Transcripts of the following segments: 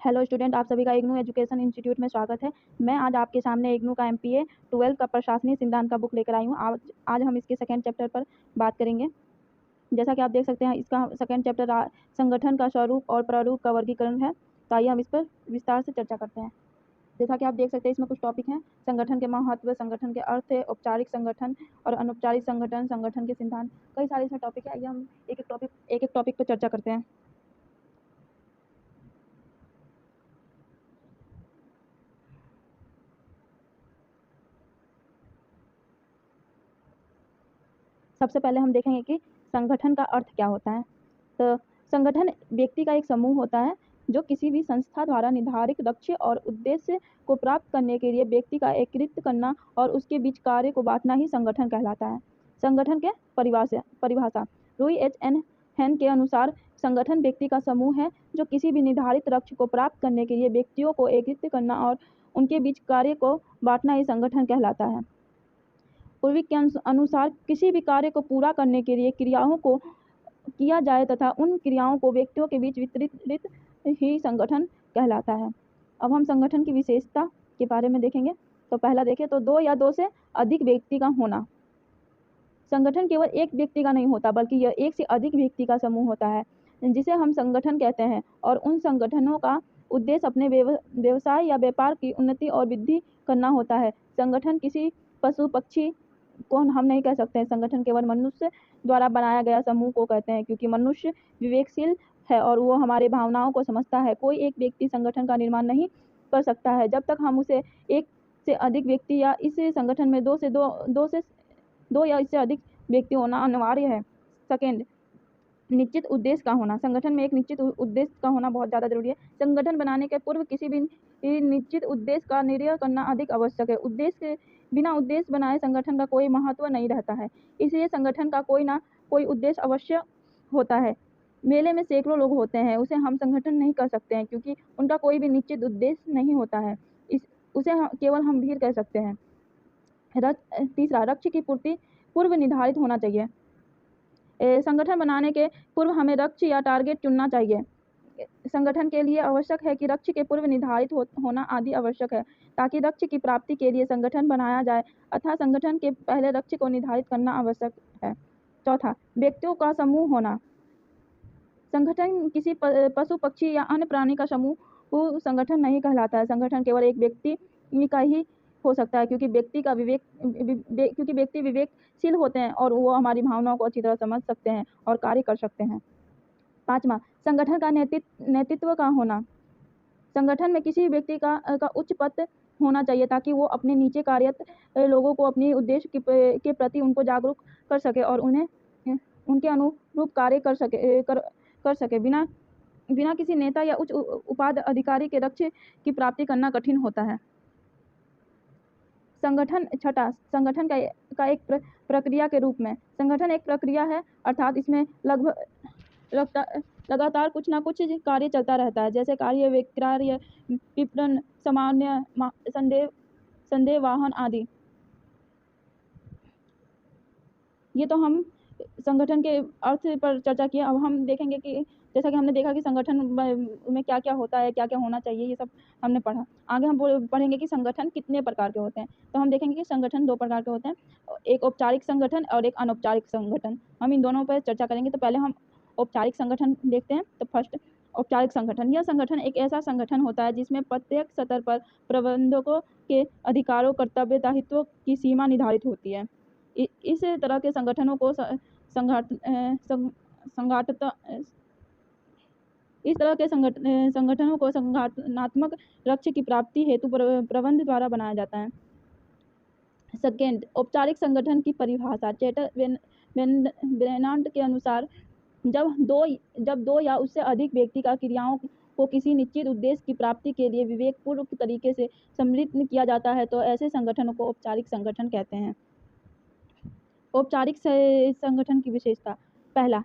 Hello student, आप सभी का इग्नू एजुकेशन इंस्टीट्यूट में स्वागत है। मैं आज आपके सामने इग्नू का एमपीए 12 का प्रशासनिक सिद्धांत का बुक लेकर आई हूँ। आज हम इसके सेकेंड चैप्टर पर बात करेंगे। जैसा कि आप देख सकते हैं, इसका सेकेंड चैप्टर संगठन का स्वरूप और प्रारूप का वर्गीकरण है। तो आइए हम इस पर विस्तार से चर्चा करते हैं। जैसा कि आप देख सकते हैं, इसमें कुछ टॉपिक हैं। संगठन के महत्व, संगठन के अर्थ है, औपचारिक संगठन और अनौपचारिक संगठन, संगठन के सिद्धांत, कई सारे इसमें टॉपिक है। आइए हम एक एक टॉपिक पर चर्चा करते हैं। सबसे पहले हम देखेंगे कि संगठन का अर्थ क्या होता है। तो संगठन व्यक्ति का एक समूह होता है जो किसी भी संस्था द्वारा निर्धारित लक्ष्य और उद्देश्य को प्राप्त करने के लिए व्यक्ति का एकीकृत करना और उसके बीच कार्य को बांटना ही संगठन कहलाता है। संगठन के परिभाषा रूई एच एन हैन के अनुसार संगठन व्यक्ति का समूह है जो किसी भी निर्धारित लक्ष्य को प्राप्त करने के लिए व्यक्तियों को एकीकृत करना और उनके बीच कार्य को बांटना ही संगठन कहलाता है। पूर्वी के अनुसार किसी भी कार्य को पूरा करने के लिए क्रियाओं को किया जाए तथा उन क्रियाओं को व्यक्तियों के बीच वितरित ही संगठन कहलाता है। अब हम संगठन की विशेषता के बारे में देखेंगे। तो पहला देखें तो दो या दो से अधिक व्यक्ति का होना। संगठन केवल एक व्यक्ति का नहीं होता बल्कि यह एक से अधिक व्यक्ति का समूह होता है जिसे हम संगठन कहते हैं, और उन संगठनों का उद्देश्य अपने व्यवसाय या व्यापार की उन्नति और वृद्धि करना होता है। संगठन किसी पशु पक्षी को हम नहीं कह सकते हैं। संगठन केवल मनुष्य द्वारा बनाया गया समूह को कहते हैं, क्योंकि मनुष्य विवेकशील है और वो हमारे भावनाओं को समझता है। कोई एक व्यक्ति संगठन का निर्माण नहीं कर सकता है जब तक हम उसे एक से अधिक व्यक्ति या इस संगठन में दो या इससे अधिक व्यक्ति होना अनिवार्य है। सेकेंड, निश्चित उद्देश्य का होना। संगठन में एक निश्चित उद्देश्य का होना बहुत ज़्यादा जरूरी है। संगठन बनाने के पूर्व किसी भी निश्चित उद्देश्य का निर्णय करना अधिक आवश्यक है। बिना उद्देश्य बनाए संगठन का कोई महत्व नहीं रहता है। इसलिए संगठन का कोई ना कोई उद्देश्य अवश्य होता है। मेले में सैकड़ों लोग होते हैं, उसे हम संगठन नहीं कर सकते हैं क्योंकि उनका कोई भी निश्चित उद्देश्य नहीं होता है। उसे केवल हम भीड़ कह सकते हैं। तीसरा, लक्ष्य की पूर्ति पूर्व निर्धारित होना चाहिए। संगठन बनाने के पूर्व हमें लक्ष्य या टारगेट चुनना चाहिए। संगठन के लिए आवश्यक है कि लक्ष्य के पूर्व निर्धारित होना आदि आवश्यक है ताकि लक्ष्य की प्राप्ति के लिए संगठन बनाया जाए, अतः संगठन के पहले लक्ष्य को निर्धारित करना आवश्यक है। चौथा, व्यक्तियों का समूह होना। संगठन किसी पशु पक्षी या अन्य प्राणी का समूह संगठन नहीं कहलाता है। संगठन केवल एक व्यक्ति का ही हो सकता है क्योंकि व्यक्ति विवेकशील होते हैं और वो हमारी भावनाओं को अच्छी तरह समझ सकते हैं और कार्य कर सकते हैं। पांचवा, संगठन का नेतृत्व का होना। संगठन में किसी व्यक्ति का उच्च पद होना चाहिए ताकि वो अपने नीचे कार्यरत लोगों को अपने उद्देश्य के प्रति उनको जागरूक कर सके और उन्हें उनके अनुरूप कार्य कर सके। बिना किसी नेता या उच्च उपाधि अधिकारी के लक्ष्य की प्राप्ति करना कठिन होता है। छठा, संगठन का एक प्रक्रिया के रूप में। संगठन एक प्रक्रिया है, अर्थात इसमें लगातार कुछ ना कुछ कार्य चलता रहता है, जैसे कार्य विक्रय, विपणन, सामान्य संदेहवाहन आदि। ये तो हम संगठन के अर्थ पर चर्चा किया। अब हम देखेंगे कि जैसा कि हमने देखा कि संगठन में क्या क्या होता है, क्या क्या होना चाहिए, ये सब हमने पढ़ा। आगे हम पढ़ेंगे कि संगठन कितने प्रकार के होते हैं। तो हम देखेंगे कि संगठन दो प्रकार के होते हैं, एक औपचारिक संगठन और एक अनौपचारिक संगठन। हम इन दोनों पर चर्चा करेंगे। तो पहले हम औपचारिक संगठन देखते हैं। तो फर्स्ट, औपचारिक संगठन। यह संगठन एक ऐसा संगठन होता है जिसमें प्रत्येक स्तर पर प्रबंधकों के अधिकारों, कर्तव्य, दायित्वों की सीमा निर्धारित होती है। इस तरह के संगठनों को संगठनात्मक लक्ष्य की प्राप्ति हेतु प्रबंध द्वारा बनाया जाता है। सेकेंड, औपचारिक संगठन की परिभाषा। चैटर बेर्नार्ड के अनुसार जब दो या उससे अधिक व्यक्ति का क्रियाओं को किसी निश्चित उद्देश्य की प्राप्ति के लिए विवेकपूर्वक तरीके से सम्मिलित किया जाता है तो ऐसे संगठनों को औपचारिक संगठन कहते हैं। औपचारिक संगठन की विशेषता। पहला,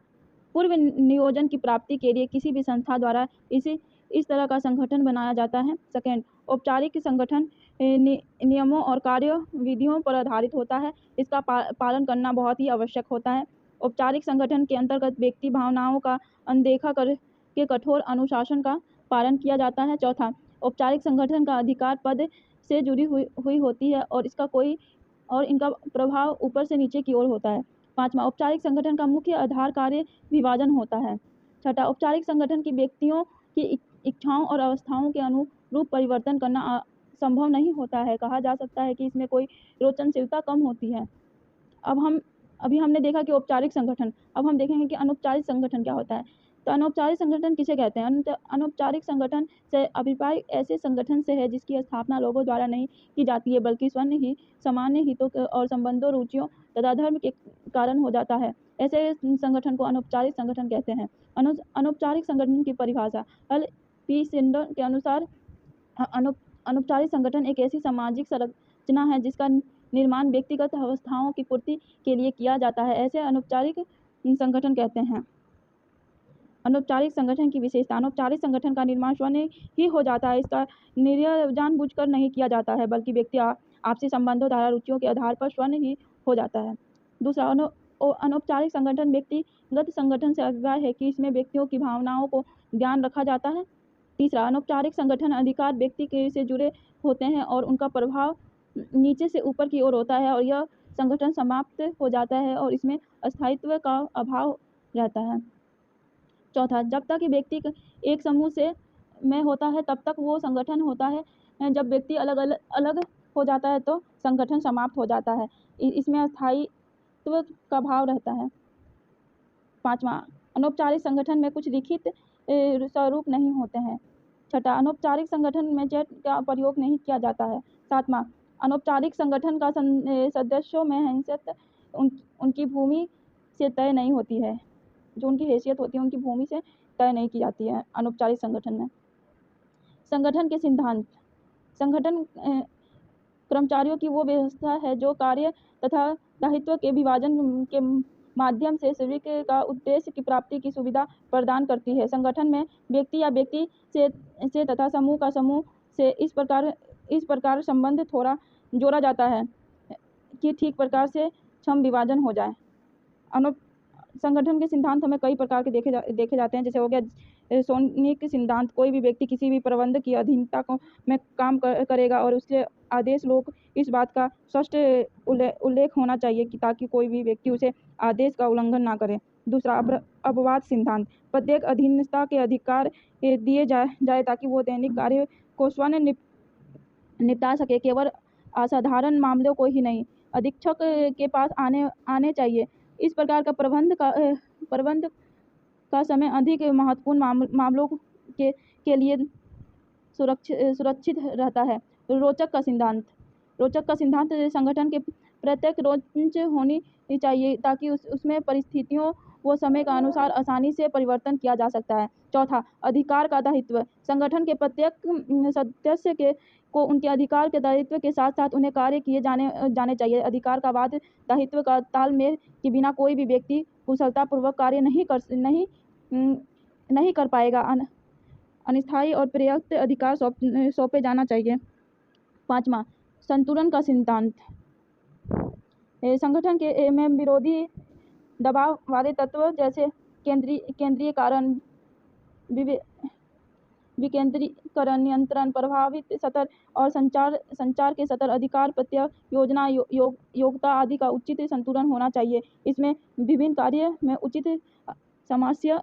पूर्व नियोजन की प्राप्ति के लिए किसी भी संस्था द्वारा इस तरह का संगठन बनाया जाता है। सेकेंड, औपचारिक संगठन नियमों और कार्य विधियों पर आधारित होता है। इसका पालन करना बहुत ही आवश्यक होता है। औपचारिक संगठन के अंतर्गत व्यक्ति भावनाओं का अनदेखा करके कठोर अनुशासन का पालन किया जाता है। चौथा, औपचारिक संगठन का अधिकार पद से जुड़ी हुई होती है और इनका प्रभाव ऊपर से नीचे की ओर होता है। पांचवा, औपचारिक संगठन का मुख्य आधार कार्य विभाजन होता है। छठा, औपचारिक संगठन की व्यक्तियों की इच्छाओं और अवस्थाओं के अनुरूप परिवर्तन करना संभव नहीं होता है। कहा जा सकता है कि इसमें कोई रोचनशीलता कम होती है। अभी हमने देखा कि औपचारिक संगठन, अब हम देखेंगे कि अनौपचारिक संगठन क्या होता है। तो अनौपचारिक संगठन किसे कहते हैं? अनौपचारिक संगठन से अभिप्राय ऐसे संगठन से है जिसकी स्थापना लोगों द्वारा नहीं की जाती है, बल्कि स्वयं ही सामान्य हितों और संबंधों, रुचियों तथा धर्म के कारण हो जाता है। ऐसे संगठन को अनौपचारिक संगठन कहते हैं। अनौपचारिक संगठन की परिभाषा हल पी सिंडर के अनुसार अनौपचारिक संगठन एक ऐसी सामाजिक संरचना है जिसका निर्माण व्यक्तिगत अवस्थाओं की पूर्ति के लिए किया जाता है। ऐसे अनौपचारिक संगठन कहते हैं। अनौपचारिक संगठन की विशेषता, अनौपचारिक संगठन का निर्माण स्वयं ही हो जाता है। इसका निर्माण जानबूझकर नहीं किया जाता है, बल्कि व्यक्ति आपसी संबंधों तथा रुचियों के आधार पर स्वयं ही हो जाता है। दूसरा, अनौपचारिक संगठन व्यक्तिगत संगठन से अभिप्राय है कि इसमें व्यक्तियों की भावनाओं को ध्यान रखा जाता है। तीसरा, अनौपचारिक संगठन अधिकार व्यक्ति के से जुड़े होते हैं और उनका प्रभाव नीचे से ऊपर की ओर होता है और यह संगठन समाप्त हो जाता है और इसमें स्थायित्व का अभाव रहता है। चौथा, जब तक व्यक्ति एक समूह में होता है तब तक वो संगठन होता है। जब व्यक्ति अलग हो जाता है तो संगठन समाप्त हो जाता है। इसमें स्थायित्व का भाव रहता है। पांचवा, अनौपचारिक संगठन में कुछ लिखित स्वरूप नहीं होते हैं। छठा, अनौपचारिक संगठन में चैट का प्रयोग नहीं किया जाता है। सातवां, अनौपचारिक संगठन का सदस्यों में हैसियत उनकी भूमि से तय नहीं होती है। जो उनकी हैसियत होती है उनकी भूमि से तय नहीं की जाती है अनौपचारिक संगठन में। संगठन के सिद्धांत, संगठन कर्मचारियों की वो व्यवस्था है जो कार्य तथा दायित्व के विभाजन के माध्यम से श्रमिक का उद्देश्य की प्राप्ति की सुविधा प्रदान करती है। संगठन में व्यक्ति या व्यक्ति से तथा समूह का समूह से इस प्रकार संबंध थोड़ा जोड़ा जाता है कि ठीक प्रकार से क्षम विभाजन हो जाए। संगठन के सिद्धांत हमें कई प्रकार के देखे जाते हैं। जैसे हो गया सोनिक सिद्धांत, कोई भी व्यक्ति किसी भी प्रबंध की अधीनता में काम करेगा और उसके आदेश लोग इस बात का स्पष्ट उल्लेख होना चाहिए कि ताकि कोई भी व्यक्ति उसे आदेश का उल्लंघन ना करे। दूसरा, अपवाद सिद्धांत, प्रत्येक अधीनस्थ के अधिकार दिए जाए ताकि वो दैनिक कार्य को स्वयं निपटा सके, केवल असाधारण मामलों को ही नहीं अधीक्षक के पास आने चाहिए। इस प्रकार का प्रबंध का समय अधिक महत्वपूर्ण मामलों के लिए सुरक्षित रहता है। रोचक का सिद्धांत संगठन के प्रत्येक रोच होनी चाहिए ताकि उसमें परिस्थितियों व समय का अनुसार आसानी से परिवर्तन किया जा सकता है। चौथा, अधिकार का दायित्व, संगठन के प्रत्येक सदस्य को उनके अधिकार के दायित्व के साथ साथ उन्हें कार्य किए जाने चाहिए। अधिकार का बाद दायित्व का तालमेल के बिना कोई भी व्यक्ति कुशलतापूर्वक कार्य नहीं कर पाएगा। अस्थायी और पर्याप्त अधिकार सौंपे जाना चाहिए। पांचवा, संतुलन का सिद्धांत, संगठन के में विरोधी दबाव वाले तत्व जैसे केंद्रीयकरण, विकेंद्रीकरण, नियंत्रण, प्रभावित स्तर और संचार के स्तर, अधिकार योजना, योग्यता आदि का उचित संतुलन होना चाहिए। इसमें विभिन्न कार्य में उचित सामंजस्य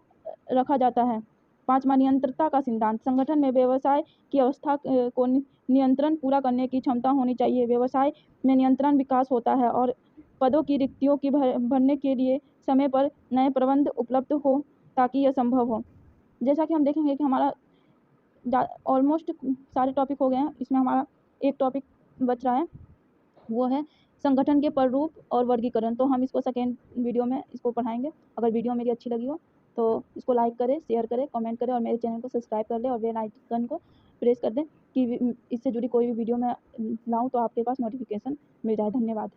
रखा जाता है। पांचवा, नियंत्रणता का सिद्धांत, संगठन में व्यवसाय की अवस्था को नियंत्रण पूरा करने की क्षमता होनी चाहिए। व्यवसाय में नियंत्रण विकास होता है और पदों की रिक्तियों की भरने के लिए समय पर नए प्रबंध उपलब्ध हो ताकि यह संभव हो। जैसा कि हम देखेंगे कि हमारा ऑलमोस्ट सारे टॉपिक हो गए हैं। इसमें हमारा एक टॉपिक बच रहा है, वो है संगठन के प्ररूप और वर्गीकरण। तो हम इसको सेकेंड वीडियो में इसको पढ़ाएंगे। अगर वीडियो मेरी अच्छी लगी हो तो इसको लाइक करें, शेयर करें, कमेंट करें और मेरे चैनल को सब्सक्राइब कर लें और बेल आइकन को प्रेस कर दें कि इससे जुड़ी कोई भी वीडियो मैं लाऊं तो आपके पास नोटिफिकेशन मिल जाए। धन्यवाद।